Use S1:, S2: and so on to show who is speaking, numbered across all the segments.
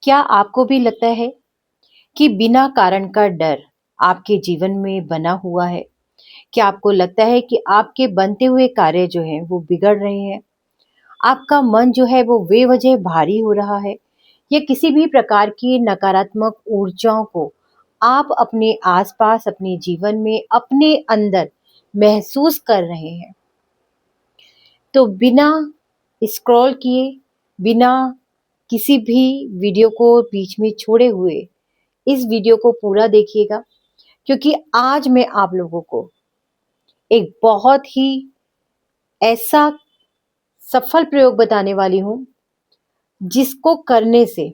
S1: क्या आपको भी लगता है कि बिना कारण का डर आपके जीवन में बना हुआ है? क्या आपको लगता है कि आपके बनते हुए कार्य जो हैं वो बिगड़ रहे हैं? आपका मन जो है वो बेवजह भारी हो रहा है? या किसी भी प्रकार की नकारात्मक ऊर्जाओं को आप अपने आसपास, अपने जीवन में, अपने अंदर महसूस कर रहे हैं? तो बिना स्क्रॉल किए, बिना किसी भी वीडियो को बीच में छोड़े हुए इस वीडियो को पूरा देखिएगा, क्योंकि आज मैं आप लोगों को एक बहुत ही ऐसा सफल प्रयोग बताने वाली हूँ, जिसको करने से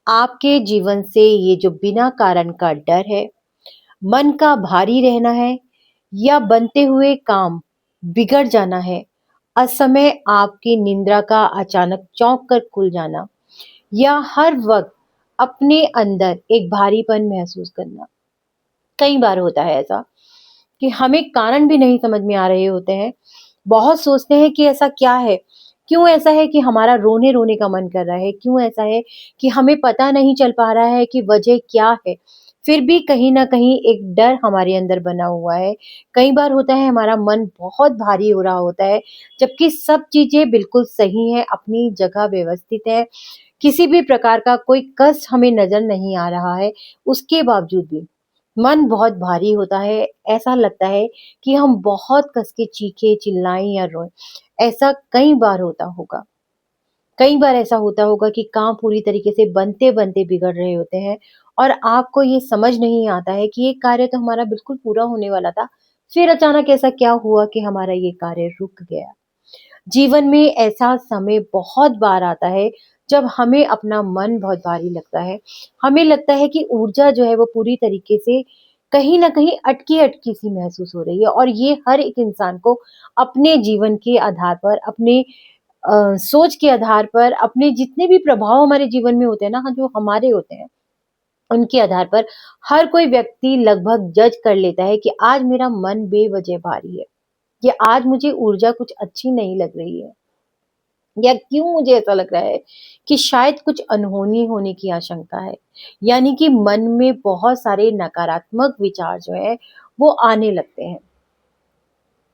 S1: आपके जीवन से ये जो बिना कारण का डर है, मन का भारी रहना है या बनते हुए काम बिगड़ जाना है, असमय आपकी निंद्रा का अचानक चौंक कर खुल जाना या हर वक्त अपने अंदर एक भारीपन महसूस करना। कई बार होता है ऐसा कि हमें कारण भी नहीं समझ में आ रहे होते हैं। बहुत सोचते हैं कि ऐसा क्या है? क्यों ऐसा है कि हमारा रोने-रोने का मन कर रहा है? क्यों ऐसा है कि हमें पता नहीं चल पा रहा है कि वजह क्या है? फिर भी कहीं न कहीं एक डर हमारे अंदर बना हुआ है। कई बार होता है हमारा मन बहुत भारी हो रहा होता है, जबकि सब चीज़ें बिल्कुल सही हैं, अपनी जगह व्यवस्थित है। किसी भी प्रकार का कोई कष्ट हमें नज़र नहीं आ रहा है, उसके बावजूद भी मन बहुत भारी होता है, ऐसा लगता है कि हम बहुत कस के चीखें, चिल्लाएँ या रोएँ। ऐसा कई बार होता होगा। कई बार ऐसा होता होगा कि काम पूरी तरीके से बनते-बनते बिगड़ रहे होते हैं और आपको ये समझ नहीं आता है कि ये कार्य तो हमारा बिल्कुल पूरा होने वाला था, फिर अचानक ऐसा क्या हुआ कि हमारा ये कार्य रुक गया। जीवन में ऐसा समय बहुत बार आता है जब हमें अपना मन बहुत भारी लगता है। हमें लगता है कि ऊर्जा जो है वो पूरी तरीके से कहीं न कहीं अटकी-अटकी सी महसूस हो रही है और ये हर एक इंसान को अपने जीवन के आधार पर, अपने सोच के आधार पर, अपने जितने भी प्रभाव हमारे जीवन में होते हैं ना, जो हमारे होते हैं, उनके आधार पर हर कोई व्यक्ति लगभग जज कर लेता है कि आज मेरा मन बेवजह भारी है। कि आज मुझे ऊर्जा कुछ अच्छी नहीं लग रही है या क्यों मुझे ऐसा लग रहा है कि शायद कुछ अनहोनी होने की आशंका है। यानी कि मन में बहुत सारे नकारात्मक विचार जो है वो आने लगते हैं।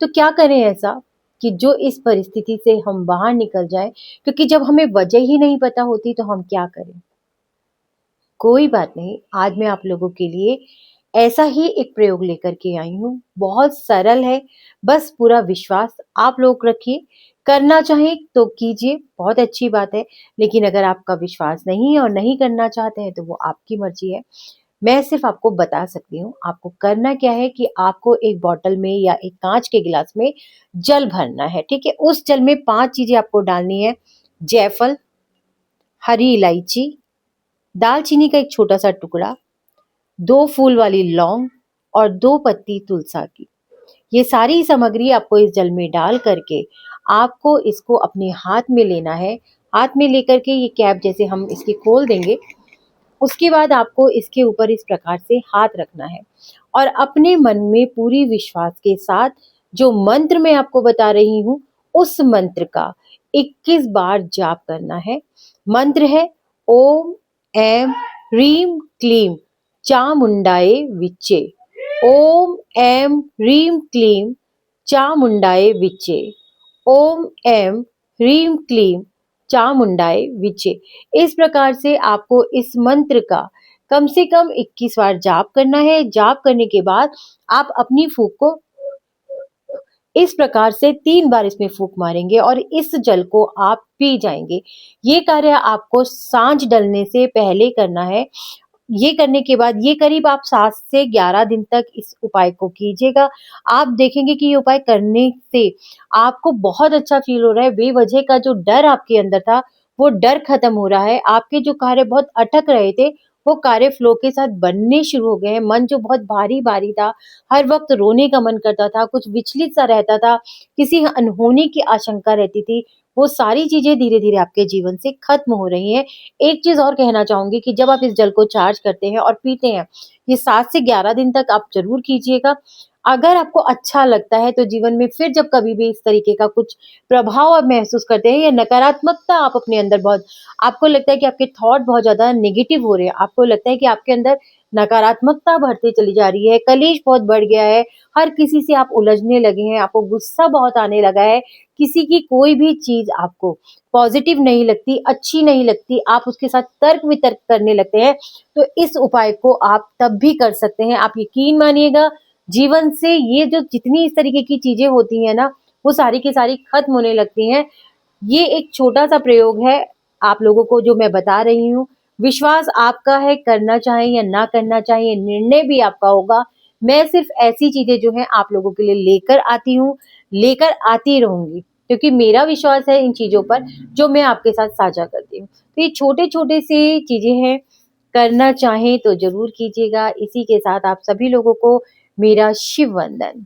S1: तो क्या करें ऐसा कि जो इस परिस्थिति से हम बाहर निकल जाएं, क्योंकि जब हमें वजह ही नहीं पता होती तो हम क्या करें? कोई बात नहीं, आज मैं आप लोगों के लिए ऐसा ही एक प्रयोग लेकर के आई हूँ। बहुत सरल है, बस पूरा विश्वास आप लोग रखिए। करना चाहें तो कीजिए, बहुत अच्छी बात है, लेकिन अगर आपका विश्वास नहीं है और नहीं करना चाहते हैं, तो वो आपकी मर्ज़ी है। मैं सिर्फ़ आपको बता सकती हूँ, आपको करना क्या है कि आपको एक बॉटल में या एक काँच के गिलास में जल भरना है, ठीक है? उस जल में 5 चीज़ें आपको डालनी है, जायफल, हरी इलायची, दालचीनी का एक छोटा-सा टुकड़ा, 2 फूल वाली लौंग और 2 पत्ती तुलसा की। ये सारी सामग्री आपको इस जल में डाल करके आपको इसको अपने हाथ में लेना है। हाथ में लेकर के ये कैप जैसे हम इसकी खोल देंगे, उसके बाद आपको इसके ऊपर इस प्रकार से हाथ रखना है और अपने मन में पूरी विश्वास के साथ जो मंत्र मैं आपको बता रही हूँ, उस मंत्र का 21 बार जाप करना है। मंत्र है ओम ऐं ह्रीं क्लीं चामुंडाय विच्चे। ओम ऐं ह्रीं क्लीं चामुंडाय विच्चे। ओम ऐं ह्रीं क्लीं चामुंडाय विच्चे। इस प्रकार से आपको इस मंत्र का कम से कम 21 बार जाप करना है। जाप करने के बाद आप अपनी फूँक को इस प्रकार से 3 बार इसमें फूँक मारेंगे और इस जल को आप पी जाएँगे। ये कार्य आपको साँझ ढलने से पहले करना है। ये करने के बाद ये करीब आप 7 से 11 दिन तक इस उपाय को कीजिएगा। आप देखेंगे कि ये उपाय करने से आपको बहुत अच्छा फ़ील हो रहा है। बेवजह का जो डर आपके अंदर था, वो डर खत्म हो रहा है। आपके जो कार्य बहुत अटक रहे थे, वो कार्य फ्लो के साथ बनने शुरू हो गए हैं। मन जो बहुत भारी-भारी था, हर वक़्त रोने का मन करता था, कुछ विचलित सा रहता था, किसी अनहोनी की आशंका रहती थी, वो सारी चीज़ें धीरे-धीरे आपके जीवन से खत्म हो रही हैं। एक चीज़ और कहना चाहूँगी कि जब आप इस जल को चार्ज करते हैं और पीते हैं, ये 7 से 11 दिन तक आप ज़रूर कीजिएगा। अगर आपको अच्छा लगता है तो जीवन में फिर जब कभी भी इस तरीके का कुछ प्रभाव आप महसूस करते हैं या नकारात्मकता आप अपने अंदर बहुत आपको लगता है कि आपके थॉट बहुत ज़्यादा नेगेटिव हो रहे हैं, आपको लगता है कि आपके अंदर नकारात्मकता बढ़ती चली जा रही है, कलेश बहुत बढ़ गया है, हर किसी से आप उलझने लगे हैं, आपको गुस्सा बहुत आने लगा है, किसी की कोई भी चीज़ आपको पॉज़िटिव नहीं लगती, अच्छी नहीं लगती, आप उसके साथ तर्क-वितर्क करने लगते हैं, तो इस उपाय को आप तब भी कर सकते हैं। आप यकीन मानिएगा जीवन से ये जो जितनी इस तरीके की चीज़ें होती हैं ना, वो सारी की सारी खत्म होने लगती हैं। ये एक छोटा-सा प्रयोग है, आप लोगों को जो मैं बता रही हूँ। विश्वास आपका है, करना चाहें या ना करना चाहिए, निर्णय भी आपका होगा। मैं सिर्फ़ ऐसी चीज़ें जो हैं आप लोगों के लिए लेकर आती हूँ, लेकर आती रहूँगी, क्योंकि मेरा विश्वास है इन चीज़ों पर, जो मैं आपके साथ साझा करती हूँ। तो ये छोटे-छोटे से चीज़ें हैं, करना चाहें तो ज़रूर कीजिएगा। इसी के साथ आप सभी लोगों को मेरा शिव वंदन।